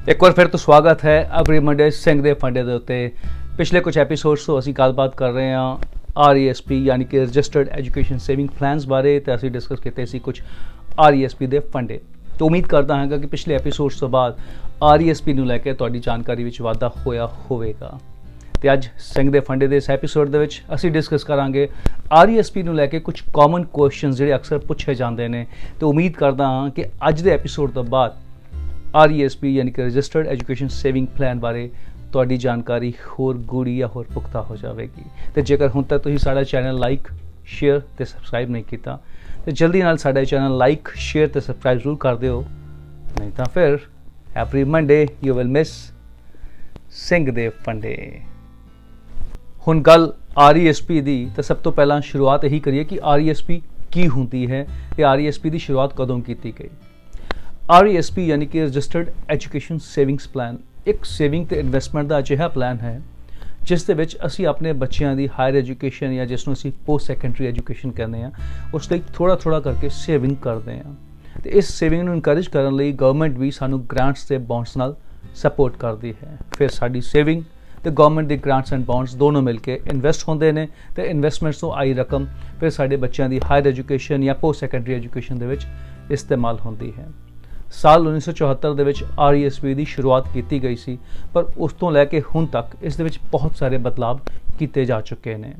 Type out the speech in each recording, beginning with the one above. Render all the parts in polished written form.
एक बार फिर तो स्वागत है एवरी मंडे ਸਿੰਘ ਦੇ ਫੰਡੇ ਦੇ ਉੱਤੇ। ਪਿਛਲੇ ਕੁਝ ਐਪੀਸੋਡਸ ਤੋਂ ਅਸੀਂ ਗੱਲਬਾਤ ਕਰ ਰਹੇ ਹਾਂ RESP यानी कि रजिस्टर्ड एजुकेशन सेविंग प्लान्स बारे ਤੇ ਅਸੀਂ ਡਿਸਕਸ ਕੀਤੇ ਸੀ ਕੁਝ RESP ਦੇ ਫੰਡੇ। तो उम्मीद करता ਹਾਂ कि पिछले एपीसोड्स ਤੋਂ ਬਾਅਦ RESP ਨੂੰ ਲੈ ਕੇ ਤੁਹਾਡੀ ਜਾਣਕਾਰੀ ਵਿੱਚ ਵਾਧਾ ਹੋਇਆ ਹੋਵੇਗਾ। ਤੇ ਅੱਜ ਸਿੰਘ ਦੇ ਫੰਡੇ ਦੇ ਇਸ ਐਪੀਸੋਡ ਦੇ ਵਿੱਚ ਅਸੀਂ ਡਿਸਕਸ ਕਰਾਂਗੇ RESP ਨੂੰ ਲੈ ਕੇ ਕੁਝ ਕਾਮਨ ਕੁਐਸਚਨਸ ਜਿਹੜੇ ਅਕਸਰ ਪੁੱਛੇ ਜਾਂਦੇ ਨੇ। ਤੇ ਉਮੀਦ ਕਰਦਾ ਹਾਂ ਕਿ ਅੱਜ ਦੇ ਐਪੀਸੋਡ ਤੋਂ ਬਾਅਦ RESP यानी कि रजिस्टर्ड एजुकेशन सेविंग प्लान बारे ਤੁਹਾਡੀ ਜਾਣਕਾਰੀ ਹੋਰ ਗੂੜੀ ਜਾਂ ਹੋਰ ਪੁਖਤਾ ਹੋ ਜਾਵੇਗੀ। ਤੇ ਜੇਕਰ ਹੁਣ ਤੱਕ ਤੁਸੀਂ ਸਾਡਾ ਚੈਨਲ ਲਾਈਕ ਸ਼ੇਅਰ ਤੇ ਸਬਸਕ੍ਰਾਈਬ ਨਹੀਂ ਕੀਤਾ ਤੇ ਜਲਦੀ ਨਾਲ ਸਾਡਾ ਚੈਨਲ ਲਾਈਕ ਸ਼ੇਅਰ ਤੇ ਸਬਸਕ੍ਰਾਈਬ ਜ਼ਰੂਰ ਕਰ ਦਿਓ, ਨਹੀਂ ਤਾਂ ਫਿਰ every Monday you will miss Singh ਦੇ ਫੰਡੇ। ਹੁਣ ਗੱਲ RESP ਦੀ ਤਾਂ ਸਭ ਤੋਂ ਪਹਿਲਾਂ ਸ਼ੁਰੂਆਤ ਇਹੀ ਕਰੀਏ ਕਿ RESP ਕੀ ਹੁੰਦੀ ਹੈ ਤੇ RESP ਦੀ ਸ਼ੁਰੂਆਤ ਕਦੋਂ ਕੀਤੀ ਗਈ। RESP यानी कि रजिस्टर्ड एजुकेशन सेविंग्स प्लान एक सेविंग ਤੇ ਇਨਵੈਸਟਮੈਂਟ ਦਾ ਅਜਿਹਾ ਪਲਾਨ ਹੈ ਜਿਸ ਦੇ ਵਿੱਚ ਅਸੀਂ ਆਪਣੇ ਬੱਚਿਆਂ ਦੀ ਹਾਇਰ ਐਜੂਕੇਸ਼ਨ ਜਾਂ ਜਿਸ ਨੂੰ ਅਸੀਂ ਪੋਸਟ ਸੈਕੰਡਰੀ ਐਜੂਕੇਸ਼ਨ ਕਹਿੰਦੇ ਹਾਂ ਉਸ ਲਈ ਥੋੜਾ ਕਰਕੇ ਸੇਵਿੰਗ ਕਰਦੇ ਹਾਂ। ਤੇ ਇਸ ਸੇਵਿੰਗ ਨੂੰ ਇਨਕਰੇਜ ਕਰਨ ਲਈ ਗਵਰਨਮੈਂਟ ਵੀ ਸਾਨੂੰ ਗ੍ਰਾਂਟਸ ਤੇ ਬੌਂਡਸ ਨਾਲ ਸਪੋਰਟ ਕਰਦੀ ਹੈ। ਫਿਰ ਸਾਡੀ ਸੇਵਿੰਗ ਤੇ ਗਵਰਨਮੈਂਟ ਦੇ ਗ੍ਰਾਂਟਸ ਐਂਡ ਬੌਂਡਸ ਦੋਨੋਂ ਮਿਲ ਕੇ ਇਨਵੈਸਟ ਹੁੰਦੇ ਨੇ ਤੇ ਇਨਵੈਸਟਮੈਂਟਸ ਤੋਂ ਆਈ ਰਕਮ ਫਿਰ ਸਾਡੇ ਬੱਚਿਆਂ ਦੀ ਹਾਇਰ ਐਜੂਕੇਸ਼ਨ ਜਾਂ ਪੋਸਟ ਸੈਕੰਡਰੀ ਐਜੂਕੇਸ਼ਨ ਦੇ ਵਿੱਚ ਇਸਤੇਮਾਲ ਹੁੰਦੀ ਹੈ। ਸਾਲ 1974 ਦੇ ਵਿੱਚ RESP ਦੀ ਸ਼ੁਰੂਆਤ ਕੀਤੀ ਗਈ ਸੀ, ਪਰ ਉਸ ਤੋਂ ਲੈ ਕੇ ਹੁਣ ਤੱਕ ਇਸ ਦੇ ਵਿੱਚ ਬਹੁਤ ਸਾਰੇ ਬਦਲਾਵ ਕੀਤੇ ਜਾ ਚੁੱਕੇ ਨੇ।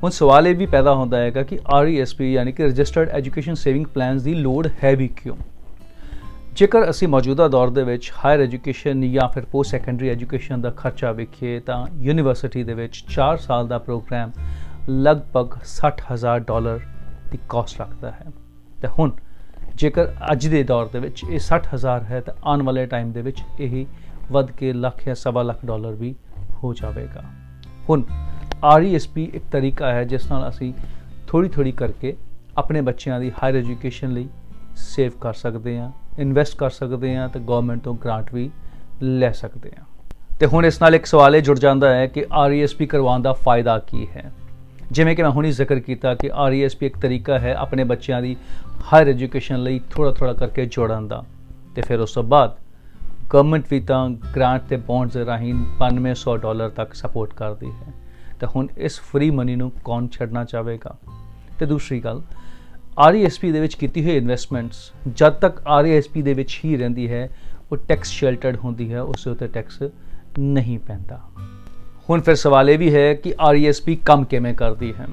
ਹੁਣ ਸਵਾਲ ਇਹ ਵੀ ਪੈਦਾ ਹੁੰਦਾ ਹੈਗਾ ਕਿ RESP ਯਾਨੀ ਕਿ ਰਜਿਸਟਰਡ ਐਜੂਕੇਸ਼ਨ ਸੇਵਿੰਗ ਪਲਾਨਸ ਦੀ ਲੋੜ ਹੈ ਵੀ ਕਿਉਂ। ਜੇਕਰ ਅਸੀਂ ਮੌਜੂਦਾ ਦੌਰ ਦੇ ਵਿੱਚ ਹਾਇਰ ਐਜੂਕੇਸ਼ਨ ਜਾਂ ਫਿਰ ਪੋਸਟ ਸੈਕੰਡਰੀ ਐਜੂਕੇਸ਼ਨ ਦਾ ਖਰਚਾ ਵੇਖੀਏ ਤਾਂ ਯੂਨੀਵਰਸਿਟੀ ਦੇ ਵਿੱਚ 4 ਸਾਲ ਦਾ ਪ੍ਰੋਗਰਾਮ ਲਗਭਗ $60,000 ਦੀ ਕਾਸਟ ਰੱਖਦਾ ਹੈ। ਤੇ ਹੁਣ ਜੇਕਰ ਅੱਜ ਦੇ ਦੌਰ ਦੇ ਵਿੱਚ ਇਹ 60,000 ਹੈ ਤਾਂ ਆਉਣ ਵਾਲੇ ਟਾਈਮ ਦੇ ਵਿੱਚ ਇਹ ਵੱਧ ਕੇ ਲੱਖ ਜਾਂ $1.25 ਲੱਖ ਵੀ ਹੋ ਜਾਵੇਗਾ। ਹੁਣ RESP ਇੱਕ ਤਰੀਕਾ ਹੈ ਜਿਸ ਨਾਲ ਅਸੀਂ ਥੋੜ੍ਹੀ ਕਰਕੇ ਆਪਣੇ ਬੱਚਿਆਂ ਦੀ ਹਾਇਰ ਐਜੂਕੇਸ਼ਨ ਲਈ ਸੇਵ ਕਰ ਸਕਦੇ ਹਾਂ, ਇਨਵੈਸਟ ਕਰ ਸਕਦੇ ਹਾਂ ਤੇ ਗਵਰਨਮੈਂਟ ਤੋਂ ਗ੍ਰਾਂਟ ਵੀ ਲੈ ਸਕਦੇ ਹਾਂ। ਤੇ ਹੁਣ ਇਸ ਨਾਲ ਇੱਕ ਸਵਾਲ ਇਹ ਜੁੜ ਜਾਂਦਾ ਹੈ ਕਿ RESP ਕਰਵਾਉਣ ਦਾ ਫਾਇਦਾ ਕੀ ਹੈ। ਜਿਵੇਂ ਕਿ ਮੈਂ ਹੁਣੀ ਜ਼ਿਕਰ ਕੀਤਾ ਕਿ RESP ਇੱਕ ਤਰੀਕਾ ਹੈ ਆਪਣੇ ਬੱਚਿਆਂ ਦੀ ਹਾਇਰ ਐਜੂਕੇਸ਼ਨ ਲਈ ਥੋੜਾ ਕਰਕੇ ਜੋੜਨ ਦਾ। ਤੇ ਫਿਰ ਉਸ ਤੋਂ ਬਾਅਦ ਗਵਰਨਮੈਂਟ ਵੀ ਤਾਂ ਗ੍ਰਾਂਟ ਤੇ ਬੌਂਡਸ ਦੇ ਰਾਹੀਂ $9500 ਤੱਕ ਸਪੋਰਟ ਕਰਦੀ ਹੈ। ਤੇ ਹੁਣ ਇਸ ਫ੍ਰੀ ਮਨੀ ਨੂੰ ਕੌਣ ਛੱਡਣਾ ਚਾਹੇਗਾ। ਤੇ ਦੂਸਰੀ ਗੱਲ RESP ਦੇ ਵਿੱਚ ਕੀਤੀ ਹੋਈ ਇਨਵੈਸਟਮੈਂਟਸ ਜਦ ਤੱਕ RESP ਦੇ ਵਿੱਚ ਹੀ ਰਹਿੰਦੀ ਹੈ ਉਹ ਟੈਕਸ ਸ਼ੈਲਟਰਡ ਹੁੰਦੀ ਹੈ, ਉਸ ਉੱਤੇ ਟੈਕਸ ਨਹੀਂ ਪੈਂਦਾ। ਹੁਣ ਫਿਰ ਸਵਾਲ ਇਹ ਵੀ ਹੈ ਕਿ RESP ਕੰਮ ਕਿਵੇਂ ਕਰਦੀ ਹੈ।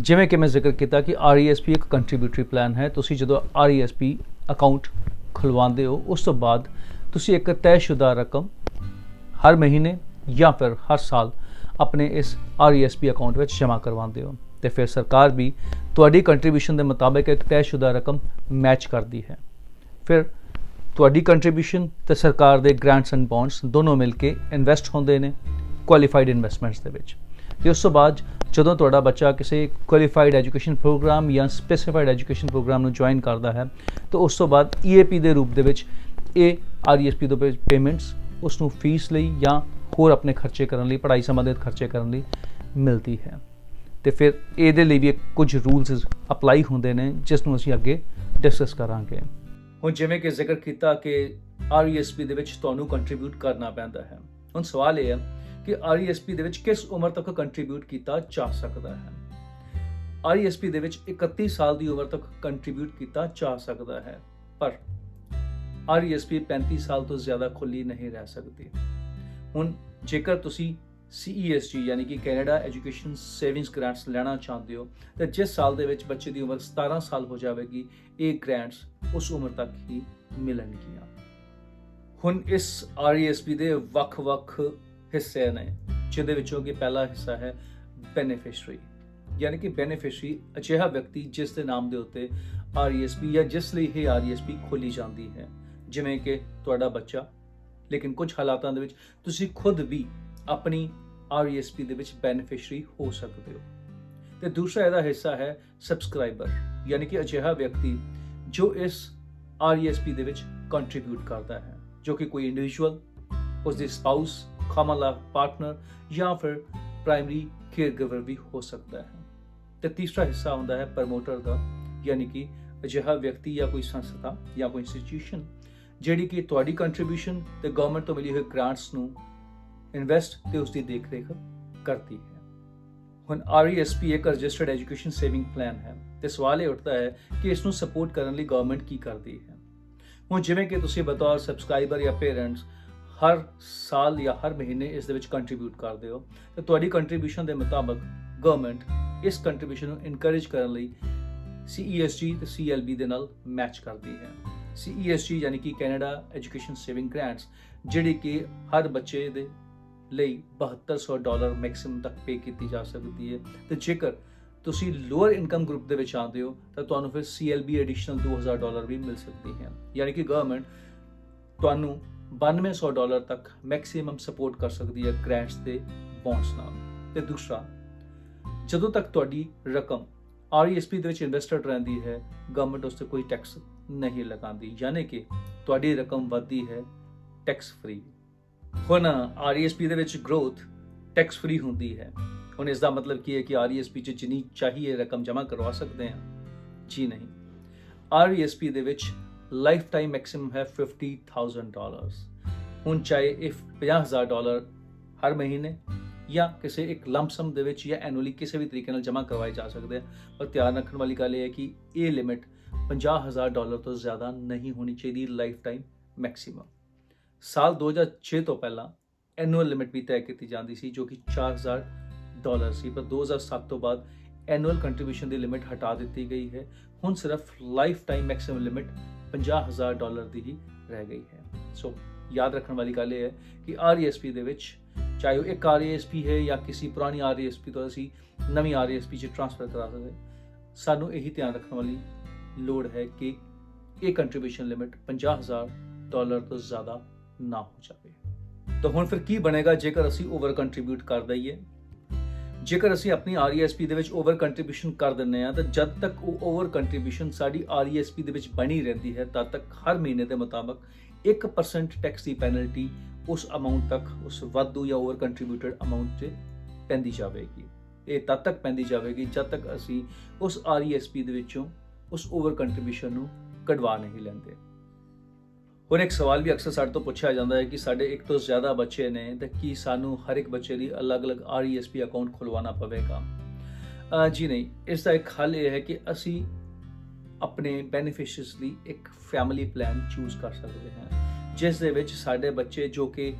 ਜਿਵੇਂ ਕਿ ਮੈਂ ਜ਼ਿਕਰ ਕੀਤਾ ਕਿ RESP ਇੱਕ ਕੰਟਰੀਬਿਊਟਰੀ ਪਲਾਨ ਹੈ। ਤੁਸੀਂ ਜਦੋਂ RESP ਅਕਾਊਂਟ ਖੁਲਵਾਉਂਦੇ ਹੋ ਉਸ ਤੋਂ ਬਾਅਦ ਤੁਸੀਂ ਇੱਕ ਤੈਅਸ਼ੁਦਾ ਰਕਮ ਹਰ ਮਹੀਨੇ ਜਾਂ ਫਿਰ ਹਰ ਸਾਲ ਆਪਣੇ ਇਸ RESP ਅਕਾਊਂਟ ਵਿੱਚ ਜਮ੍ਹਾਂ ਕਰਵਾਉਂਦੇ ਹੋ ਤੇ ਫਿਰ ਸਰਕਾਰ ਵੀ ਤੁਹਾਡੀ ਕੰਟਰੀਬਿਊਸ਼ਨ ਦੇ ਮੁਤਾਬਿਕ ਇੱਕ ਤੈਅਸ਼ੁਦਾ ਰਕਮ ਮੈਚ ਕਰਦੀ ਹੈ। ਫਿਰ ਤੁਹਾਡੀ ਕੰਟਰੀਬਿਊਸ਼ਨ ਤੇ ਸਰਕਾਰ ਦੇ ਗ੍ਰਾਂਟਸ ਐਂਡ ਬੌਂਡਸ ਦੋਨੋਂ ਮਿਲ ਕੇ ਇਨਵੈਸਟ ਹੁੰਦੇ ਨੇ ਕੁਆਲੀਫਾਈਡ ਇਨਵੈਸਟਮੈਂਟਸ ਦੇ ਵਿੱਚ। ਤੇ ਉਸ ਤੋਂ ਬਾਅਦ ਜਦੋਂ ਤੁਹਾਡਾ ਬੱਚਾ ਕਿਸੇ ਕੁਆਲੀਫਾਈਡ ਐਜੂਕੇਸ਼ਨ ਪ੍ਰੋਗਰਾਮ ਜਾਂ ਸਪੈਸੀਫਾਈਡ ਐਜੂਕੇਸ਼ਨ ਪ੍ਰੋਗਰਾਮ ਨੂੰ ਜੁਆਇਨ ਕਰਦਾ ਹੈ ਤਾਂ ਉਸ ਤੋਂ ਬਾਅਦ EAP ਦੇ ਰੂਪ ਦੇ ਵਿੱਚ ਇਹ RESP ਤੋਂ ਪੇਮੈਂਟਸ ਉਸ ਨੂੰ ਫੀਸ ਲਈ ਜਾਂ ਹੋਰ ਆਪਣੇ ਖਰਚੇ ਕਰਨ ਲਈ, ਪੜ੍ਹਾਈ ਸੰਬੰਧਿਤ ਖਰਚੇ ਕਰਨ ਲਈ ਮਿਲਦੀ ਹੈ। ਤੇ ਫਿਰ ਇਹਦੇ ਲਈ ਵੀ ਕੁਝ ਰੂਲਸ ਅਪਲਾਈ ਹੁੰਦੇ ਨੇ ਜਿਸ ਨੂੰ ਅਸੀਂ ਅੱਗੇ ਡਿਸਕਸ ਕਰਾਂਗੇ। ਹੁਣ ਜਿਵੇਂ ਕਿ ਜ਼ਿਕਰ ਕੀਤਾ ਕਿ RESP ਦੇ ਵਿੱਚ ਤੁਹਾਨੂੰ ਕੰਟਰੀਬਿਊਟ ਕਰਨਾ ਪੈਂਦਾ ਹੈ। ਹੁਣ ਸਵਾਲ ਇਹ ਹੈ ਕਿ RESP ਦੇ ਵਿੱਚ ਕਿਸ ਉਮਰ ਤੱਕ ਕੰਟਰੀਬਿਊਟ ਕੀਤਾ ਜਾ ਸਕਦਾ ਹੈ। RESP ਦੇ ਵਿੱਚ 31 ਸਾਲ ਦੀ ਉਮਰ ਤੱਕ ਕੰਟਰੀਬਿਊਟ ਕੀਤਾ ਜਾ ਸਕਦਾ ਹੈ, ਪਰ RESP 35 ਸਾਲ ਤੋਂ ਜ਼ਿਆਦਾ ਖੁੱਲੀ ਨਹੀਂ ਰਹਿ ਸਕਦੀ। ਹੁਣ ਜੇਕਰ ਤੁਸੀਂ CESG ਯਾਨੀ ਕਿ ਕੈਨੇਡਾ ਐਜੂਕੇਸ਼ਨ ਸੇਵਿੰਗਸ ਗ੍ਰਾਂਟਸ ਲੈਣਾ ਚਾਹੁੰਦੇ ਹੋ ਤਾਂ ਜਿਸ ਸਾਲ ਦੇ ਵਿੱਚ ਬੱਚੇ ਦੀ ਉਮਰ 17 ਸਾਲ ਹੋ ਜਾਵੇਗੀ ਇਹ ਗ੍ਰਾਂਟਸ ਉਸ ਉਮਰ ਤੱਕ ਹੀ ਮਿਲਣਗੀਆਂ। ਹੁਣ ਇਸ RESP ਦੇ ਵੱਖ-ਵੱਖ ਹਿੱਸੇ ਨੇ ਜਿਹਦੇ ਵਿੱਚੋਂ ਕਿ ਪਹਿਲਾ ਹਿੱਸਾ ਹੈ ਬੈਨੀਫਿਸ਼ਰੀ ਯਾਨੀ ਕਿ ਬੈਨੀਫਿਸ਼ਰੀ ਅਜਿਹਾ ਵਿਅਕਤੀ ਜਿਸ ਦੇ ਨਾਮ ਦੇ ਉੱਤੇ RESP ਜਾਂ ਜਿਸ ਲਈ ਇਹ RESP ਖੋਲੀ ਜਾਂਦੀ ਹੈ, ਜਿਵੇਂ ਕਿ ਤੁਹਾਡਾ ਬੱਚਾ। ਲੇਕਿਨ ਕੁਝ ਹਾਲਾਤਾਂ ਦੇ ਵਿੱਚ ਤੁਸੀਂ ਖੁਦ ਵੀ ਆਪਣੀ RESP ਦੇ ਵਿੱਚ ਬੈਨੀਫਿਸ਼ਰੀ ਹੋ ਸਕਦੇ ਹੋ। ਤੇ ਦੂਸਰਾ ਇਹਦਾ ਹਿੱਸਾ ਹੈ ਸਬਸਕ੍ਰਾਈਬਰ ਯਾਨੀ ਕਿ ਅਜਿਹਾ ਵਿਅਕਤੀ ਜੋ ਇਸ RESP ਦੇ ਵਿੱਚ ਕੰਟਰੀਬਿਊਟ ਕਰਦਾ ਹੈ, ਜੋ ਕਿ ਕੋਈ ਇੰਡੀਵਿਜੂਅਲ, ਉਸ ਦੀ ਸਪਾਊਸ, ਕਾਮਨ ਲਾਅ ਪਾਰਟਨਰ ਜਾਂ ਫਿਰ ਪ੍ਰਾਇਮਰੀ ਕੇਅਰਗਿਵਰ ਵੀ ਹੋ ਸਕਦਾ ਹੈ। ਤੇ ਤੀਸਰਾ ਹਿੱਸਾ ਹੁੰਦਾ ਹੈ ਪ੍ਰਮੋਟਰ ਦਾ ਯਾਨੀ ਕਿ ਅਜਿਹਾ ਵਿਅਕਤੀ ਜਾਂ ਕੋਈ ਸੰਸਥਾ ਜਾਂ ਕੋਈ ਇੰਸਟੀਟਿਊਸ਼ਨ ਜਿਹੜੀ ਕਿ ਤੁਹਾਡੀ ਕੰਟਰੀਬਿਊਸ਼ਨ ਤੇ ਗਵਰਨਮੈਂਟ ਤੋਂ ਮਿਲੀ ਹੋਈ ਗ੍ਰਾਂਟਸ ਨੂੰ ਇਨਵੈਸਟ ਤੇ ਉਸ ਦੀ ਦੇਖਰੇਖ ਕਰਦੀ ਹੈ। ਹੁਣ RESP ਇੱਕ ਰਜਿਸਟਰਡ ਐਜੂਕੇਸ਼ਨ ਸੇਵਿੰਗ ਪਲਾਨ ਹੈ ਤੇ ਸਵਾਲ ਇਹ ਉੱਠਦਾ ਹੈ ਕਿ ਇਸ ਨੂੰ ਸਪੋਰਟ ਕਰਨ ਲਈ ਗਵਰਨਮੈਂਟ ਕੀ ਕਰਦੀ ਹੈ। ਹੁਣ ਜਿਵੇਂ ਕਿ ਤੁਸੀਂ ਬਤੌਰ ਸਬਸਕ੍ਰਾਈਬਰ ਜਾਂ ਪੇਰੈਂਟਸ ਹਰ ਸਾਲ ਜਾਂ ਹਰ ਮਹੀਨੇ ਇਸ ਦੇ ਵਿੱਚ ਕੰਟਰੀਬਿਊਟ ਕਰਦੇ ਹੋ ਤੇ ਤੁਹਾਡੀ ਕੰਟਰੀਬਿਊਸ਼ਨ ਦੇ ਮੁਤਾਬਕ ਗਵਰਨਮੈਂਟ ਇਸ ਕੰਟਰੀਬਿਊਸ਼ਨ ਨੂੰ ਇਨਕਰੇਜ ਕਰਨ ਲਈ CESG ਤੇ CLB ਦੇ ਨਾਲ ਮੈਚ ਕਰਦੀ ਹੈ। CESG ਯਾਨੀ ਕਿ ਕੈਨੇਡਾ ਐਜੂਕੇਸ਼ਨ ਸੇਵਿੰਗ ਗ੍ਰਾਂਟਸ, ਜਿਹੜੀ ਕਿ ਹਰ ਬੱਚੇ ਦੇ ਲਈ $7200 ਮੈਕਸਿਮਮ ਤੱਕ ਪੇ ਕੀਤੀ ਜਾ ਸਕਦੀ ਹੈ ਤੇ ਜੇਕਰ ਤੁਸੀਂ ਲੋਅਰ ਇਨਕਮ ਗਰੁੱਪ ਦੇ ਵਿੱਚ ਆਉਂਦੇ ਹੋ ਤਾਂ ਤੁਹਾਨੂੰ ਫਿਰ CLB ਐਡੀਸ਼ਨਲ $2000 ਵੀ ਮਿਲ ਸਕਦੀ ਹੈ। ਯਾਨੀ ਕਿ ਗਵਰਨਮੈਂਟ ਤੁਹਾਨੂੰ $9200 ਤੱਕ ਮੈਕਸਿਮਮ ਸਪੋਰਟ ਕਰ ਸਕਦੀ ਹੈ ਗ੍ਰਾਂਟਸ ਤੇ ਬੌਂਡਸ ਨਾਲ। ਤੇ ਦੂਸਰਾ, ਜਦੋਂ ਤੱਕ ਤੁਹਾਡੀ ਰਕਮ RESP ਦੇ ਵਿੱਚ ਇਨਵੈਸਟਡ ਰਹਿੰਦੀ ਹੈ, ਗਵਰਨਮੈਂਟ ਉਸ ਤੇ ਕੋਈ ਟੈਕਸ ਨਹੀਂ ਲਗਾਉਂਦੀ, ਯਾਨੀ ਕਿ ਤੁਹਾਡੀ ਰਕਮ ਵੱਧਦੀ ਹੈ ਟੈਕਸ ਫ੍ਰੀ। ਹੁਣ RESP ਦੇ ਵਿੱਚ ਗਰੋਥ ਟੈਕਸ ਫ੍ਰੀ ਹੁੰਦੀ ਹੈ। ਹੁਣ ਇਸ ਦਾ ਮਤਲਬ ਕੀ ਹੈ ਕਿ RESP 'ਚ ਜਿੰਨੀ ਚਾਹੀਏ ਰਕਮ ਜਮ੍ਹਾਂ ਕਰਵਾ ਸਕਦੇ ਹਾਂ? ਜੀ ਨਹੀਂ। RESP ਦੇ ਵਿੱਚ ਲਾਈਫ ਟਾਈਮ ਮੈਕਸਿਮਮ ਹੈ $50,000। ਹੁਣ ਚਾਹੇ ਇਹ $50,000 ਹਰ ਮਹੀਨੇ ਜਾਂ ਕਿਸੇ ਇੱਕ ਲੰਪਸਮ ਦੇ ਵਿੱਚ ਜਾਂ ਐਨੂਅਲੀ ਕਿਸੇ ਵੀ ਤਰੀਕੇ ਨਾਲ ਜਮ੍ਹਾਂ ਕਰਵਾਏ ਜਾ ਸਕਦੇ ਆ, ਪਰ ਧਿਆਨ ਰੱਖਣ ਵਾਲੀ ਗੱਲ ਇਹ ਹੈ ਕਿ ਇਹ ਲਿਮਿਟ $50,000 ਤੋਂ ਜ਼ਿਆਦਾ ਨਹੀਂ ਹੋਣੀ ਚਾਹੀਦੀ ਲਾਈਫ ਟਾਈਮ ਮੈਕਸਿਮਮ। ਸਾਲ 2006 ਤੋਂ ਪਹਿਲਾਂ ਐਨੂਅਲ ਲਿਮਿਟ ਵੀ ਤੈਅ ਕੀਤੀ ਜਾਂਦੀ ਸੀ ਜੋ ਕਿ $4,000 ਸੀ, ਪਰ 2007 ਤੋਂ ਬਾਅਦ ਐਨੂਅਲ ਕੰਟਰੀਬਿਊਸ਼ਨ ਦੀ ਲਿਮਿਟ ਹਟਾ ਦਿੱਤੀ ਗਈ ਹੈ। ਹੁਣ ਸਿਰਫ ਲਾਈਫ ਟਾਈਮ ਮੈਕਸਿਮਮ ਲਿਮਿਟ $50,000 ਦੀ ਹੀ ਰਹਿ ਗਈ ਹੈ। ਸੋ ਯਾਦ ਰੱਖਣ ਵਾਲੀ ਗੱਲ ਇਹ ਹੈ ਕਿ RESP ਦੇ ਵਿੱਚ ਚਾਹੇ ਉਹ ਇੱਕ RESP ਹੈ ਜਾਂ ਕਿਸੇ ਪੁਰਾਣੀ RESP ਤੋਂ ਅਸੀਂ ਨਵੀਂ RESP 'ਚ ਟ੍ਰਾਂਸਫਰ ਕਰਾ ਸਕਦੇ, ਸਾਨੂੰ ਇਹੀ ਧਿਆਨ ਰੱਖਣ ਵਾਲੀ ਲੋੜ ਹੈ ਕਿ ਇਹ ਕੰਟਰੀਬਿਊਸ਼ਨ ਲਿਮਿਟ $50,000 ਤੋਂ ਜ਼ਿਆਦਾ ਨਾ ਹੋ ਜਾਵੇ। ਤਾਂ ਹੁਣ ਫਿਰ ਕੀ ਬਣੇਗਾ ਜੇਕਰ ਅਸੀਂ ਓਵਰ ਕੰਟਰੀਬਿਊਟ ਕਰ ਦਈਏ? ਜੇਕਰ ਅਸੀਂ ਆਪਣੀ RESP ਦੇ ਵਿੱਚ ਓਵਰ ਕੰਟਰੀਬਿਊਸ਼ਨ ਕਰ ਦਿੰਦੇ ਹਾਂ ਤਾਂ ਜਦ ਤੱਕ ਉਹ ਓਵਰ ਕੰਟਰੀਬਿਊਸ਼ਨ ਸਾਡੀ RESP ਦੇ ਵਿੱਚ ਬਣੀ ਰਹਿੰਦੀ ਹੈ ਤਦ ਤੱਕ ਹਰ ਮਹੀਨੇ ਦੇ ਮੁਤਾਬਕ 1% ਟੈਕਸ ਦੀ ਪੈਨਲਟੀ ਉਸ ਅਮਾਉਂਟ ਤੱਕ, ਉਸ ਵਾਧੂ ਜਾਂ ਓਵਰ ਕੰਟਰੀਬਿਊਟਡ ਅਮਾਉਂਟ 'ਤੇ ਪੈਂਦੀ ਜਾਵੇਗੀ। ਇਹ ਤਦ ਤੱਕ ਪੈਂਦੀ ਜਾਵੇਗੀ ਜਦ ਤੱਕ ਅਸੀਂ ਉਸ RESP ਦੇ ਵਿੱਚੋਂ ਉਸ ਓਵਰ ਕੰਟਰੀਬਿਊਸ਼ਨ ਨੂੰ ਕਢਵਾ ਨਹੀਂ ਲੈਂਦੇ। ਹੁਣ ਇੱਕ ਸਵਾਲ ਵੀ ਅਕਸਰ ਸਾਡੇ ਤੋਂ ਪੁੱਛਿਆ ਜਾਂਦਾ ਹੈ ਕਿ ਸਾਡੇ ਇੱਕ ਤੋਂ ਜ਼ਿਆਦਾ ਬੱਚੇ ਨੇ ਤਾਂ ਕੀ ਸਾਨੂੰ ਹਰ ਇੱਕ ਬੱਚੇ ਲਈ ਅਲੱਗ-ਅਲੱਗ RESP ਅਕਾਊਂਟ ਖੁਲਵਾਉਣਾ ਪਵੇਗਾ? ਜੀ ਨਹੀਂ। ਇਸ ਦਾ ਇੱਕ ਹੱਲ ਇਹ ਹੈ ਕਿ ਅਸੀਂ ਆਪਣੇ ਬੈਨੀਫਿਸ਼ੀਅਰੀਜ਼ ਲਈ ਇੱਕ ਫੈਮਿਲੀ ਪਲਾਨ ਚੂਜ਼ ਕਰ ਸਕਦੇ ਹਾਂ ਜਿਸ ਦੇ ਵਿੱਚ ਸਾਡੇ ਬੱਚੇ ਜੋ ਕਿ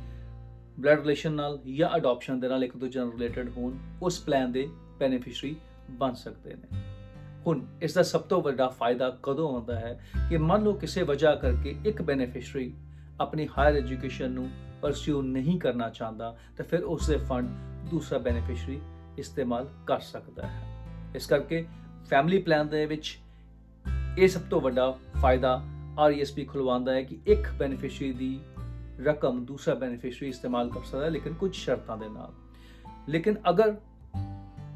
ਬਲੱਡ ਰਿਲੇਸ਼ਨ ਨਾਲ ਜਾਂ ਅਡਾਪਸ਼ਨ ਦੇ ਨਾਲ ਇੱਕ ਦੂਜੇ ਨਾਲ ਰਿਲੇਟਡ ਹੋਣ, ਉਸ ਪਲਾਨ ਦੇ ਬੈਨੀਫਿਸ਼ਰੀ ਬਣ ਸਕਦੇ ਨੇ। ਹੁਣ ਇਸ ਦਾ ਸਭ ਤੋਂ ਵੱਡਾ ਫਾਇਦਾ ਕਦੋਂ ਹੁੰਦਾ ਹੈ ਕਿ ਮੰਨ ਲਓ ਕਿਸੇ ਵਜ੍ਹਾ ਕਰਕੇ ਇੱਕ ਬੈਨੀਫਿਸ਼ਰੀ ਆਪਣੀ ਹਾਇਰ ਐਜੂਕੇਸ਼ਨ ਨੂੰ ਪਰਸਿਊ ਨਹੀਂ ਕਰਨਾ ਚਾਹੁੰਦਾ ਤਾਂ ਫਿਰ ਉਸ ਦੇ ਫੰਡ ਦੂਸਰਾ ਬੈਨੀਫਿਸ਼ਰੀ ਇਸਤੇਮਾਲ ਕਰ ਸਕਦਾ ਹੈ। ਇਸ ਕਰਕੇ ਫੈਮਿਲੀ ਪਲਾਨ ਦੇ ਵਿੱਚ ਇਹ ਸਭ ਤੋਂ ਵੱਡਾ ਫਾਇਦਾ RESP ਖੁਲਵਾਉਂਦਾ ਹੈ ਕਿ ਇੱਕ ਬੈਨੀਫਿਸ਼ਰੀ ਦੀ ਰਕਮ ਦੂਸਰਾ ਬੈਨੀਫਿਸ਼ਰੀ ਇਸਤੇਮਾਲ ਕਰ ਸਕਦਾ ਹੈ, ਲੇਕਿਨ ਕੁਝ ਸ਼ਰਤਾਂ ਦੇ ਨਾਲ। ਲੇਕਿਨ ਅਗਰ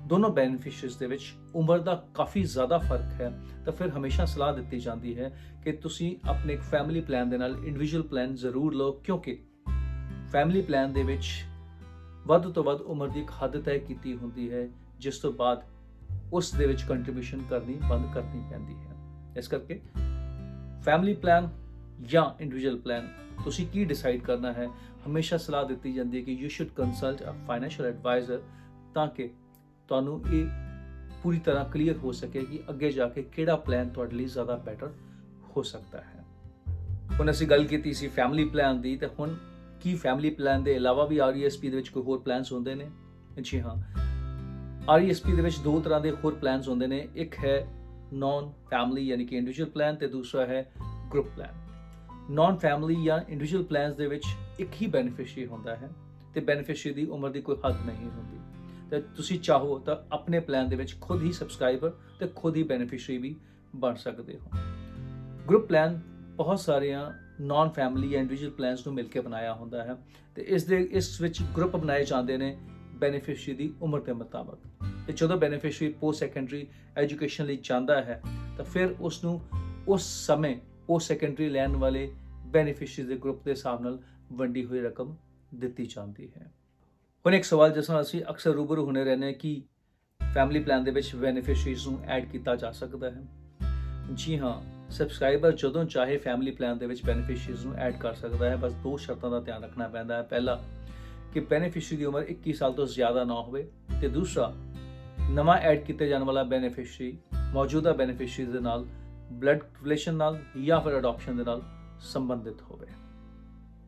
ਦੋਨੋਂ ਬੈਨੀਫਿਸ਼ਰੀਜ਼ ਦੇ ਵਿੱਚ ਉਮਰ ਦਾ ਕਾਫੀ ਜ਼ਿਆਦਾ ਫਰਕ ਹੈ ਤਾਂ ਫਿਰ ਹਮੇਸ਼ਾ ਸਲਾਹ ਦਿੱਤੀ ਜਾਂਦੀ ਹੈ ਕਿ ਤੁਸੀਂ ਆਪਣੇ ਇੱਕ ਫੈਮਿਲੀ ਪਲਾਨ ਦੇ ਨਾਲ ਇੰਡੀਵਿਜੂਅਲ ਪਲਾਨ ਜ਼ਰੂਰ ਲਓ, ਕਿਉਂਕਿ ਫੈਮਿਲੀ ਪਲਾਨ ਦੇ ਵਿੱਚ ਵੱਧ ਤੋਂ ਵੱਧ ਉਮਰ ਦੀ ਇੱਕ ਹੱਦ ਤੈਅ ਕੀਤੀ ਹੁੰਦੀ ਹੈ ਜਿਸ ਤੋਂ ਬਾਅਦ ਉਸ ਦੇ ਵਿੱਚ ਕੰਟਰੀਬਿਊਸ਼ਨ ਕਰਨੀ ਬੰਦ ਕਰਨੀ ਪੈਂਦੀ ਹੈ। ਇਸ ਕਰਕੇ ਫੈਮਿਲੀ ਪਲਾਨ ਜਾਂ ਇੰਡੀਵਿਜੂਅਲ ਪਲਾਨ ਤੁਸੀਂ ਕੀ ਡਿਸਾਈਡ ਕਰਨਾ ਹੈ, ਹਮੇਸ਼ਾ ਸਲਾਹ ਦਿੱਤੀ ਜਾਂਦੀ ਹੈ ਕਿ you should consult a financial advisor ਤਾਂ ਕਿ ਤੁਹਾਨੂੰ ਇਹ ਪੂਰੀ ਤਰ੍ਹਾਂ ਕਲੀਅਰ ਹੋ ਸਕੇ ਕਿ ਅੱਗੇ ਜਾ ਕੇ ਕਿਹੜਾ ਪਲਾਨ ਤੁਹਾਡੇ ਲਈ ਜ਼ਿਆਦਾ ਬੈਟਰ ਹੋ ਸਕਦਾ ਹੈ। ਹੁਣ ਅਸੀਂ ਗੱਲ ਕੀਤੀ ਸੀ ਫੈਮਿਲੀ ਪਲਾਨ ਦੀ, ਤੇ ਹੁਣ ਕੀ ਫੈਮਿਲੀ ਪਲਾਨ ਦੇ ਇਲਾਵਾ ਵੀ RESP ਦੇ ਵਿੱਚ ਕੋਈ ਹੋਰ ਪਲਾਨਸ ਹੁੰਦੇ ਨੇ? ਜੀ ਹਾਂ, RESP ਦੇ ਵਿੱਚ ਦੋ ਤਰ੍ਹਾਂ ਦੇ ਹੋਰ ਪਲਾਨਸ ਹੁੰਦੇ ਨੇ। ਇੱਕ ਹੈ ਨੌਨ ਫੈਮਿਲੀ ਯਾਨੀ ਕਿ ਇੰਡੀਵਿਜੂਅਲ ਪਲਾਨ ਤੇ ਦੂਸਰਾ ਹੈ ਗਰੁੱਪ ਪਲਾਨ। ਨੌਨ ਫੈਮਿਲੀ ਜਾਂ ਇੰਡੀਵਿਜੂਅਲ ਪਲਾਨਸ ਦੇ ਵਿੱਚ ਇੱਕ ਹੀ ਬੈਨੀਫਿਸ਼ਰੀ ਹੁੰਦਾ ਹੈ ਤੇ ਬੈਨੀਫਿਸ਼ਰੀ ਦੀ ਉਮਰ ਦੀ ਕੋਈ ਹੱਦ ਨਹੀਂ ਹੁੰਦੀ ਤੇ ਤੁਸੀਂ ਚਾਹੋ ਤਾਂ ਆਪਣੇ ਪਲਾਨ ਦੇ ਵਿੱਚ ਖੁਦ ਹੀ ਸਬਸਕ੍ਰਾਈਬਰ ਤੇ ਖੁਦ ਹੀ ਬੈਨੀਫਿਸ਼ਰੀ ਵੀ ਬਣ ਸਕਦੇ ਹੋ। ਗਰੁੱਪ ਪਲਾਨ ਬਹੁਤ ਸਾਰੀਆਂ ਨੌਨ ਫੈਮਿਲੀ ਜਾਂ ਇੰਡੀਵਿਜੂਅਲ ਪਲਾਨਸ ਨੂੰ ਮਿਲ ਕੇ ਬਣਾਇਆ ਹੁੰਦਾ ਹੈ ਤੇ ਇਸ ਵਿੱਚ ਗਰੁੱਪ ਬਣਾਏ ਜਾਂਦੇ ਨੇ ਬੈਨੀਫਿਸ਼ਰੀ ਦੀ ਉਮਰ ਦੇ ਮੁਤਾਬਕ। ਤੇ ਜਦੋਂ ਬੈਨੀਫਿਸ਼ਰੀ ਪੋਸਟ ਸੈਕੰਡਰੀ ਐਜੂਕੇਸ਼ਨ ਲਈ ਜਾਂਦਾ ਹੈ ਤਾਂ ਫਿਰ ਉਸ ਨੂੰ ਉਸ ਸਮੇਂ ਪੋਸਟ ਸੈਕੰਡਰੀ ਲੈਣ ਵਾਲੇ ਬੈਨੀਫਿਸ਼ਰੀ ਦੇ ਗਰੁੱਪ ਦੇ ਹਿਸਾਬ ਨਾਲ ਵੰਡੀ ਹੋਈ ਰਕਮ ਦਿੱਤੀ ਜਾਂਦੀ ਹੈ। ਹੁਣ ਇੱਕ ਸਵਾਲ ਜਿਸ ਨਾਲ ਅਸੀਂ ਅਕਸਰ ਰੂਬਰੂ ਹੁੰਦੇ ਰਹਿੰਦੇ ਹਾਂ ਕਿ ਫੈਮਿਲੀ ਪਲਾਨ ਦੇ ਵਿੱਚ ਬੈਨੀਫਿਸ਼ਰੀਜ਼ ਨੂੰ ਐਡ ਕੀਤਾ ਜਾ ਸਕਦਾ ਹੈ। ਜੀ ਹਾਂ, ਸਬਸਕ੍ਰਾਈਬਰ ਜਦੋਂ ਚਾਹੇ ਫੈਮਿਲੀ ਪਲਾਨ ਦੇ ਵਿੱਚ ਬੈਨੀਫਿਸ਼ੀਅਰੀਜ਼ ਨੂੰ ਐਡ ਕਰ ਸਕਦਾ ਹੈ। ਬਸ 2 ਸ਼ਰਤਾਂ ਦਾ ਧਿਆਨ ਰੱਖਣਾ ਪੈਂਦਾ ਹੈ। ਪਹਿਲਾ ਕਿ ਬੈਨੀਫਿਸ਼ਰੀ ਦੀ ਉਮਰ 21 ਸਾਲ ਤੋਂ ਜ਼ਿਆਦਾ ਨਾ ਹੋਵੇ, ਤੇ ਦੂਸਰਾ ਨਵਾਂ ਐਡ ਕੀਤੇ ਜਾਣ ਵਾਲਾ ਬੈਨੀਫਿਸ਼ਰੀ ਮੌਜੂਦਾ ਬੈਨੀਫਿਸ਼ਰੀ ਦੇ ਨਾਲ ਬਲੱਡ ਰਿਲੇਸ਼ਨ ਨਾਲ ਜਾਂ ਫਿਰ ਅਡਾਪਸ਼ਨ ਦੇ ਨਾਲ ਸੰਬੰਧਿਤ ਹੋਵੇ।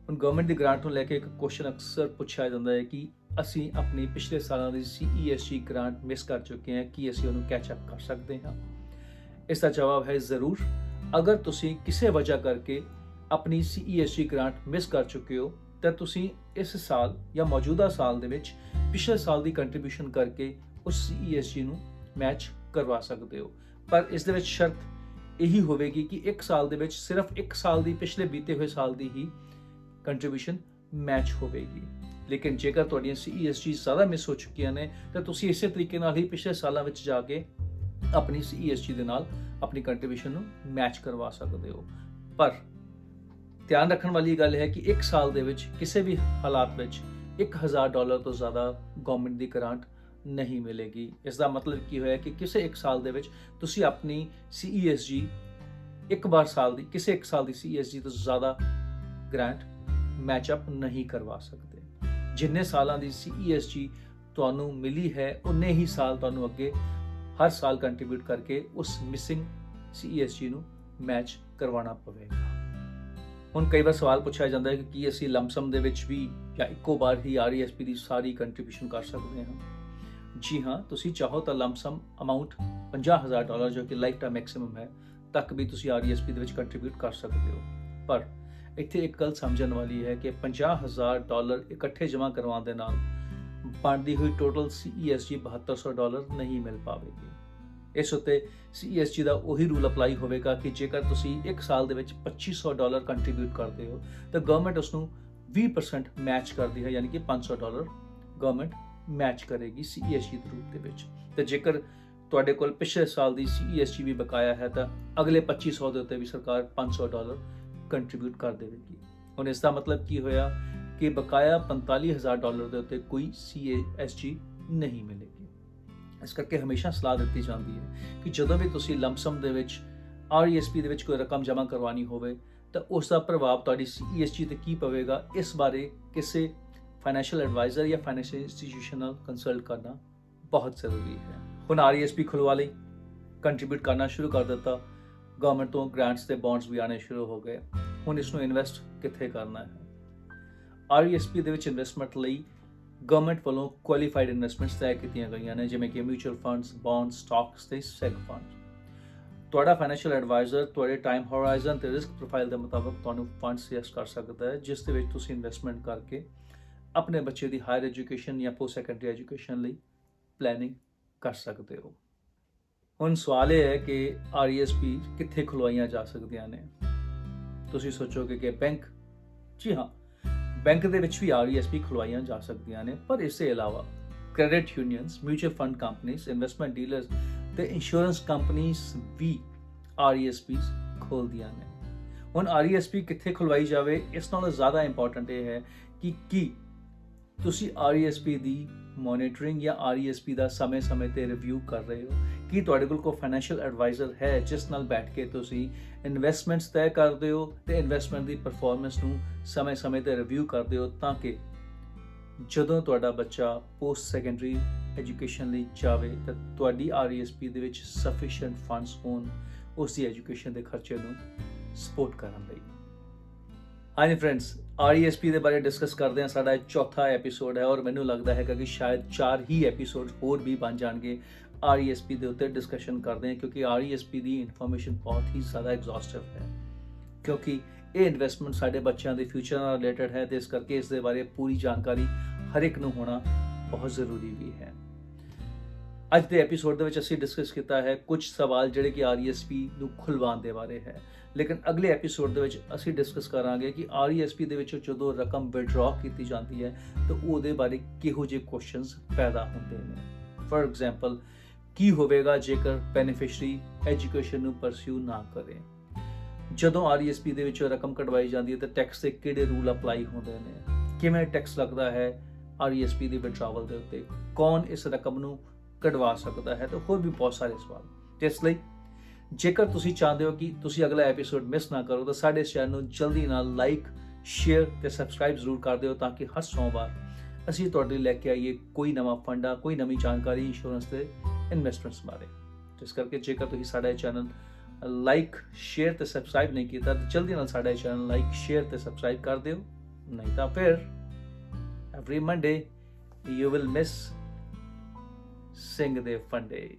ਹੁਣ ਗਵਰਨਮੈਂਟ ਦੀ ਗ੍ਰਾਂਟ ਨੂੰ ਲੈ ਕੇ ਇੱਕ ਕੁਐਸਚਨ ਅਕਸਰ ਪੁੱਛਿਆ ਜਾਂਦਾ ਹੈ ਕਿ ਅਸੀਂ ਆਪਣੀ ਪਿਛਲੇ ਸਾਲਾਂ ਦੀ CESG ਗ੍ਰਾਂਟ ਮਿਸ ਕਰ ਚੁੱਕੇ ਹਾਂ, ਕੀ ਅਸੀਂ ਉਹਨੂੰ ਕੈਚ ਅਪ ਕਰ ਸਕਦੇ ਹਾਂ? ਇਸ ਦਾ ਜਵਾਬ ਹੈ ਜ਼ਰੂਰ। ਅਗਰ ਤੁਸੀਂ ਕਿਸੇ ਵਜ੍ਹਾ ਕਰਕੇ ਆਪਣੀ CESG ਗ੍ਰਾਂਟ ਮਿਸ ਕਰ ਚੁੱਕੇ ਹੋ ਤਾਂ ਤੁਸੀਂ ਇਸ ਸਾਲ ਜਾਂ ਮੌਜੂਦਾ ਸਾਲ ਦੇ ਵਿੱਚ ਪਿਛਲੇ ਸਾਲ ਦੀ ਕੰਟਰੀਬਿਊਸ਼ਨ ਕਰਕੇ ਉਸ CESG ਨੂੰ ਮੈਚ ਕਰਵਾ ਸਕਦੇ ਹੋ। ਪਰ ਇਸ ਦੇ ਵਿੱਚ ਸ਼ਰਤ ਇਹੀ ਹੋਵੇਗੀ ਕਿ 1 ਸਾਲ ਦੇ ਵਿੱਚ ਸਿਰਫ 1 ਸਾਲ ਦੀ ਪਿਛਲੇ ਬੀਤੇ ਹੋਏ ਸਾਲ ਦੀ ਹੀ ਕੰਟਰੀਬਿਊਸ਼ਨ ਮੈਚ ਹੋਵੇਗੀ। ਲੇਕਿਨ ਜੇਕਰ ਤੁਹਾਡੀਆਂ CESG ਜ਼ਿਆਦਾ ਮਿਸ ਹੋ ਚੁੱਕੀਆਂ ਨੇ ਤਾਂ ਤੁਸੀਂ ਇਸੇ ਤਰੀਕੇ ਨਾਲ ਹੀ ਪਿਛਲੇ ਸਾਲਾਂ ਵਿੱਚ ਜਾ ਕੇ ਆਪਣੀ CESG ਦੇ ਨਾਲ ਆਪਣੀ ਕੰਟਰੀਬਿਊਸ਼ਨ ਨੂੰ ਮੈਚ ਕਰਵਾ ਸਕਦੇ ਹੋ। ਪਰ ਧਿਆਨ ਰੱਖਣ ਵਾਲੀ ਗੱਲ ਹੈ ਕਿ 1 ਸਾਲ ਦੇ ਵਿੱਚ ਕਿਸੇ ਵੀ ਹਾਲਾਤ ਵਿੱਚ $1000 ਤੋਂ ਜ਼ਿਆਦਾ ਗਵਰਨਮੈਂਟ ਦੀ ਗ੍ਰਾਂਟ ਨਹੀਂ ਮਿਲੇਗੀ। ਇਸ ਦਾ ਮਤਲਬ ਕੀ ਹੋਇਆ ਕਿ ਕਿਸੇ 1 ਸਾਲ ਦੇ ਵਿੱਚ ਤੁਸੀਂ ਆਪਣੀ CESG ਕਿਸੇ 1 ਸਾਲ ਦੀ CESG ਤੋਂ ਜ਼ਿਆਦਾ ਗ੍ਰਾਂਟ ਮੈਚਅਪ ਨਹੀਂ ਕਰਵਾ ਸਕਦੇ। ਜਿੰਨੇ ਸਾਲਾਂ ਦੀ CESG ਤੁਹਾਨੂੰ ਮਿਲੀ ਹੈ ਉਨੇ ਹੀ ਸਾਲ ਤੁਹਾਨੂੰ ਅੱਗੇ ਹਰ ਸਾਲ ਕੰਟਰੀਬਿਊਟ ਕਰਕੇ ਉਸ ਮਿਸਿੰਗ CESG ਨੂੰ ਮੈਚ ਕਰਵਾਉਣਾ ਪਵੇਗਾ। ਹੁਣ ਕਈ ਵਾਰ ਸਵਾਲ ਪੁੱਛਿਆ ਜਾਂਦਾ ਹੈ ਕਿ ਕੀ ਅਸੀਂ ਲੰਪਸਮ ਦੇ ਵਿੱਚ ਵੀ ਜਾਂ ਇੱਕੋ ਵਾਰ ਹੀ RESP ਦੀ ਸਾਰੀ ਕੰਟਰੀਬਿਊਸ਼ਨ ਕਰ ਸਕਦੇ ਹਾਂ? ਜੀ ਹਾਂ, ਤੁਸੀਂ ਚਾਹੋ ਤਾਂ ਲੰਪਸਮ ਅਮਾਉਂਟ $50,000 ਜੋ ਕਿ ਲਾਈਫ ਟਾਈਮ ਮੈਕਸਿਮਮ ਹੈ ਤੱਕ ਵੀ ਤੁਸੀਂ RESP ਦੇ ਵਿੱਚ ਕੰਟਰੀਬਿਊਟ ਕਰ ਸਕਦੇ ਹੋ। ਪਰ ਇੱਥੇ ਇੱਕ ਗੱਲ ਸਮਝਣ ਵਾਲੀ ਹੈ ਕਿ $50,000 ਇਕੱਠੇ ਜਮ੍ਹਾਂ ਕਰਵਾਉਣ ਦੇ ਨਾਲ ਬਣਦੀ ਹੋਈ ਟੋਟਲ CESG $7200 ਨਹੀਂ ਮਿਲ ਪਾਵੇਗੀ। ਇਸ ਉੱਤੇ CESG ਦਾ ਉਹੀ ਰੂਲ ਅਪਲਾਈ ਹੋਵੇਗਾ ਕਿ ਜੇਕਰ ਤੁਸੀਂ 1 ਸਾਲ ਦੇ ਵਿੱਚ $2500 ਕੰਟਰੀਬਿਊਟ ਕਰਦੇ ਹੋ ਤਾਂ ਗਵਰਨਮੈਂਟ ਉਸ ਨੂੰ 20% ਮੈਚ ਕਰਦੀ ਹੈ, ਯਾਨੀ ਕਿ $500 ਗਵਰਨਮੈਂਟ ਮੈਚ ਕਰੇਗੀ CESG ਦੇ ਰੂਪ ਦੇ ਵਿੱਚ। ਤੇ ਜੇਕਰ ਤੁਹਾਡੇ ਕੋਲ ਪਿਛਲੇ ਸਾਲ ਦੀ CESG ਵੀ ਬਕਾਇਆ ਹੈ ਤਾਂ ਅਗਲੇ 2500 ਦੇ ਉੱਤੇ ਵੀ ਸਰਕਾਰ $500 ਕੰਟਰੀਬਿਊਟ ਕਰ ਦੇਵੇਗੀ। ਹੁਣ ਇਸ ਦਾ ਮਤਲਬ ਕੀ ਹੋਇਆ ਕਿ ਬਕਾਇਆ $45,000 ਦੇ ਉੱਤੇ ਕੋਈ CESG ਨਹੀਂ ਮਿਲੇਗੀ। ਇਸ ਕਰਕੇ ਹਮੇਸ਼ਾ ਸਲਾਹ ਦਿੱਤੀ ਜਾਂਦੀ ਹੈ ਕਿ ਜਦੋਂ ਵੀ ਤੁਸੀਂ ਲੰਪਸਮ ਦੇ ਵਿੱਚ RESP ਦੇ ਵਿੱਚ ਕੋਈ ਰਕਮ ਜਮ੍ਹਾਂ ਕਰਵਾਉਣੀ ਹੋਵੇ ਤਾਂ ਉਸ ਦਾ ਪ੍ਰਭਾਵ ਤੁਹਾਡੀ CESG ਤੇ ਕੀ ਪਵੇਗਾ, ਇਸ ਬਾਰੇ ਕਿਸੇ ਫਾਈਨੈਂਸ਼ੀਅਲ ਐਡਵਾਈਜ਼ਰ ਜਾਂ ਫਾਈਨੈਂਸ਼ੀਅਲ ਇੰਸਟੀਟਿਊਸ਼ਨ ਨਾਲ ਕੰਸਲਟ ਕਰਨਾ ਬਹੁਤ ਜ਼ਰੂਰੀ ਹੈ। ਹੁਣ RESP ਖੁਲਵਾ ਲਈ, ਕੰਟਰੀਬਿਊਟ ਕਰਨਾ ਸ਼ੁਰੂ ਕਰ ਦਿੱਤਾ, ਗਵਰਨਮੈਂਟ ਤੋਂ ਗ੍ਰਾਂਟਸ ਤੇ ਬੌਂਡਸ ਵੀ ਆਉਣੇ ਸ਼ੁਰੂ ਹੋ ਗਏ। ਹੁਣ ਇਸ ਨੂੰ ਇਨਵੈਸਟ ਕਿੱਥੇ ਕਰਨਾ ਹੈ? RESP ਦੇ ਵਿੱਚ ਇਨਵੈਸਟਮੈਂਟ ਲਈ ਗਵਰਨਮੈਂਟ ਵੱਲੋਂ ਕੁਆਲੀਫਾਈਡ ਇਨਵੈਸਟਮੈਂਟਸ ਤੈਅ ਕੀਤੀਆਂ ਗਈਆਂ ਨੇ, ਜਿਵੇਂ ਕਿ ਮਿਊਚੁਅਲ ਫੰਡਸ, ਬੌਂਡਸ, ਸਟਾਕਸ ਤੇ ਸੈਗ ਫੰਡ। ਤੁਹਾਡਾ ਫਾਈਨੈਂਸ਼ੀਅਲ ਐਡਵਾਈਜ਼ਰ ਤੁਹਾਡੇ ਟਾਈਮ ਹੋਰਾਈਜ਼ਨ ਤੇ ਰਿਸਕ ਪ੍ਰੋਫਾਈਲ ਦੇ ਮੁਤਾਬਕ ਤੁਹਾਨੂੰ ਫੰਡ ਸੁਜੈਸਟ ਕਰ ਸਕਦਾ ਹੈ, ਜਿਸ ਦੇ ਵਿੱਚ ਤੁਸੀਂ ਇਨਵੈਸਟਮੈਂਟ ਕਰਕੇ ਆਪਣੇ ਬੱਚੇ ਦੀ ਹਾਇਰ ਐਜੂਕੇਸ਼ਨ ਜਾਂ ਪੋਸਟ ਸੈਕੰਡਰੀ ਐਜੂਕੇਸ਼ਨ ਲਈ ਪਲੈਨਿੰਗ ਕਰ ਸਕਦੇ ਹੋ। ਹੁਣ ਸਵਾਲ ਇਹ ਹੈ ਕਿ RESP ਕਿੱਥੇ ਖੁਲਵਾਈਆਂ ਜਾ ਸਕਦੀਆਂ ਨੇ? ਤੁਸੀਂ ਸੋਚੋਗੇ ਕਿ ਬੈਂਕ, ਜੀ ਹਾਂ, ਬੈਂਕ ਦੇ ਵਿੱਚ ਵੀ RESP ਖੁਲਵਾਈਆਂ ਜਾ ਸਕਦੀਆਂ ਨੇ, ਪਰ ਇਸ ਤੋਂ ਇਲਾਵਾ credit unions, mutual fund companies, investment dealers ਤੇ ਇੰਸ਼ੋਰੈਂਸ ਕੰਪਨੀਜ਼ ਵੀ RESPs ਖੋਲ੍ਹਦੀਆਂ ਨੇ। ਹੁਣ RESP ਕਿੱਥੇ ਖੁਲਵਾਈ ਜਾਵੇ, ਇਸ ਨਾਲੋਂ ਜ਼ਿਆਦਾ ਇੰਪੋਰਟੈਂਟ ਇਹ ਹੈ ਕਿ ਕੀ ਤੁਸੀਂ RESP ਦੀ ਮੋਨੀਟਰਿੰਗ ਜਾਂ RESP ਦਾ ਸਮੇਂ-ਸਮੇਂ ਤੇ ਰਿਵਿਊ ਕਰ ਰਹੇ ਹੋ? ਕੀ ਤੁਹਾਡੇ ਕੋਲ ਕੋਈ ਫਾਈਨੈਂਸ਼ੀਅਲ ਐਡਵਾਈਜ਼ਰ ਹੈ ਜਿਸ ਨਾਲ ਬੈਠ ਕੇ ਤੁਸੀਂ ਇਨਵੈਸਟਮੈਂਟਸ ਤੈਅ ਕਰਦੇ ਹੋ ਤੇ ਇਨਵੈਸਟਮੈਂਟ ਦੀ ਪਰਫਾਰਮੈਂਸ ਨੂੰ ਸਮੇਂ-ਸਮੇਂ ਤੇ ਰਿਵਿਊ ਕਰਦੇ ਹੋ, ਤਾਂ ਕਿ ਜਦੋਂ ਤੁਹਾਡਾ ਬੱਚਾ ਪੋਸਟ ਸੈਕੰਡਰੀ ਐਜੂਕੇਸ਼ਨ ਲਈ ਜਾਵੇ ਤਾਂ ਤੁਹਾਡੀ RESP ਦੇ ਵਿੱਚ ਸਫੀਸ਼ੀਐਂਟ ਫੰਡਸ ਹੋਣ ਉਸ ਦੀ ਐਜੂਕੇਸ਼ਨ ਦੇ ਖਰਚੇ ਨੂੰ ਸਪੋਰਟ ਕਰਨ ਲਈ। ਹਾਂਜੀ ਫਰੈਂਡਸ, RESP ਦੇ ਬਾਰੇ ਡਿਸਕਸ ਕਰਦੇ ਹਾਂ। ਸਾਡਾ ਚੌਥਾ ਐਪੀਸੋਡ ਹੈ ਔਰ ਮੈਨੂੰ ਲੱਗਦਾ ਹੈ ਕਿ ਸ਼ਾਇਦ 4 ਹੀ ਐਪੀਸੋਡ ਹੋਰ ਵੀ ਬਣ ਜਾਣਗੇ RESP ਦੇ ਉੱਤੇ ਡਿਸਕਸ਼ਨ ਕਰਦੇ ਹਾਂ, ਕਿਉਂਕਿ RESP ਦੀ ਇਨਫੋਰਮੇਸ਼ਨ ਬਹੁਤ ਹੀ ਜ਼ਿਆਦਾ ਐਗਜ਼ੌਸਟਿਵ ਹੈ, ਕਿਉਂਕਿ ਇਹ ਇਨਵੈਸਟਮੈਂਟ ਸਾਡੇ ਬੱਚਿਆਂ ਦੇ ਫਿਊਚਰ ਨਾਲ ਰਿਲੇਟਡ ਹੈ ਤੇ ਇਸ ਕਰਕੇ ਇਸ ਦੇ ਬਾਰੇ ਪੂਰੀ ਜਾਣਕਾਰੀ ਹਰ ਇੱਕ ਨੂੰ ਹੋਣਾ ਬਹੁਤ ਜ਼ਰੂਰੀ ਵੀ ਹੈ। ਅੱਜ ਦੇ ਐਪੀਸੋਡ ਦੇ ਵਿੱਚ ਅਸੀਂ ਡਿਸਕਸ ਕੀਤਾ ਹੈ ਕੁਝ ਸਵਾਲ ਜਿਹੜੇ ਕਿ RESP ਨੂੰ ਖੁਲਵਾਉਣ ਦੇ ਬਾਰੇ ਹੈ, ਲੇਕਿਨ ਅਗਲੇ ਐਪੀਸੋਡ ਦੇ ਵਿੱਚ ਅਸੀਂ ਡਿਸਕਸ ਕਰਾਂਗੇ ਕਿ RESP ਦੇ ਵਿੱਚ ਜਦੋਂ ਰਕਮ ਵਿਡਰਾਅ ਕੀਤੀ ਜਾਂਦੀ ਹੈ ਤਾਂ ਉਹਦੇ ਬਾਰੇ ਕਿਹੋ ਜਿਹੇ ਕੁਐਸਚਨਸ ਪੈਦਾ ਹੁੰਦੇ ਨੇ। ਫॉर ਐਗਜ਼ਾਮਪਲ, ਕੀ ਹੋਵੇਗਾ ਜੇਕਰ ਬੈਨੀਫੀਸ਼ਰੀ ਐਜੂਕੇਸ਼ਨ ਨੂੰ ਪਰਸਿਊ ਨਾ ਕਰੇ? ਜਦੋਂ RESP ਦੇ ਵਿੱਚੋਂ ਰਕਮ ਕਢਵਾਈ ਜਾਂਦੀ ਹੈ ਤਾਂ ਟੈਕਸ ਦੇ ਕਿਹੜੇ ਰੂਲ ਅਪਲਾਈ ਹੁੰਦੇ ਨੇ? ਕਿਵੇਂ ਟੈਕਸ ਲੱਗਦਾ ਹੈ RESP ਦੀ ਵਿਡਰਾਵਲ ਦੇ ਉੱਤੇ? ਕੌਣ ਇਸ ਰਕਮ ਨੂੰ ਕਢਵਾ ਸਕਦਾ ਹੈ? ਤੇ ਹੋਰ ਵੀ ਬਹੁਤ ਸਾਰੇ ਸਵਾਲ। ਤੇ ਇਸ ਲਈ ਜੇਕਰ ਤੁਸੀਂ ਚਾਹੁੰਦੇ ਹੋ ਕਿ ਤੁਸੀਂ ਅਗਲਾ ਐਪੀਸੋਡ ਮਿਸ ਨਾ ਕਰੋ ਤਾਂ ਸਾਡੇ ਚੈਨਲ ਨੂੰ ਜਲਦੀ ਨਾਲ ਲਾਈਕ, ਸ਼ੇਅਰ ਤੇ ਸਬਸਕ੍ਰਾਈਬ ਜ਼ਰੂਰ ਕਰ ਦਿਓ ਤਾਂ ਕਿ ਹਰ ਸੋਮਵਾਰ ਅਸੀਂ ਤੁਹਾਡੇ ਲਈ ਲੈ ਕੇ ਆਈਏ ਕੋਈ ਨਵਾਂ ਫੰਡਾ, ਕੋਈ ਨਵੀਂ ਜਾਣਕਾਰੀ ਇੰਸ਼ੋਰੈਂਸ ਤੇ ਇਨਵੈਸਟਮੈਂਟਸ ਬਾਰੇ। ਇਸ ਕਰਕੇ ਜੇਕਰ ਤੁਸੀਂ ਸਾਡਾ ਚੈਨਲ ਲਾਈਕ, ਸ਼ੇਅਰ ਤੇ ਸਬਸਕ੍ਰਾਈਬ ਨਹੀਂ ਕੀਤਾ ਤਾਂ ਜਲਦੀ ਨਾਲ ਸਾਡਾ ਚੈਨਲ ਲਾਈਕ, ਸ਼ੇਅਰ ਤੇ ਸਬਸਕ੍ਰਾਈਬ ਕਰ ਦਿਓ, ਨਹੀਂ ਤਾਂ ਫਿਰ every Monday you will miss Singh ਦੇ ਫੰਡੇ।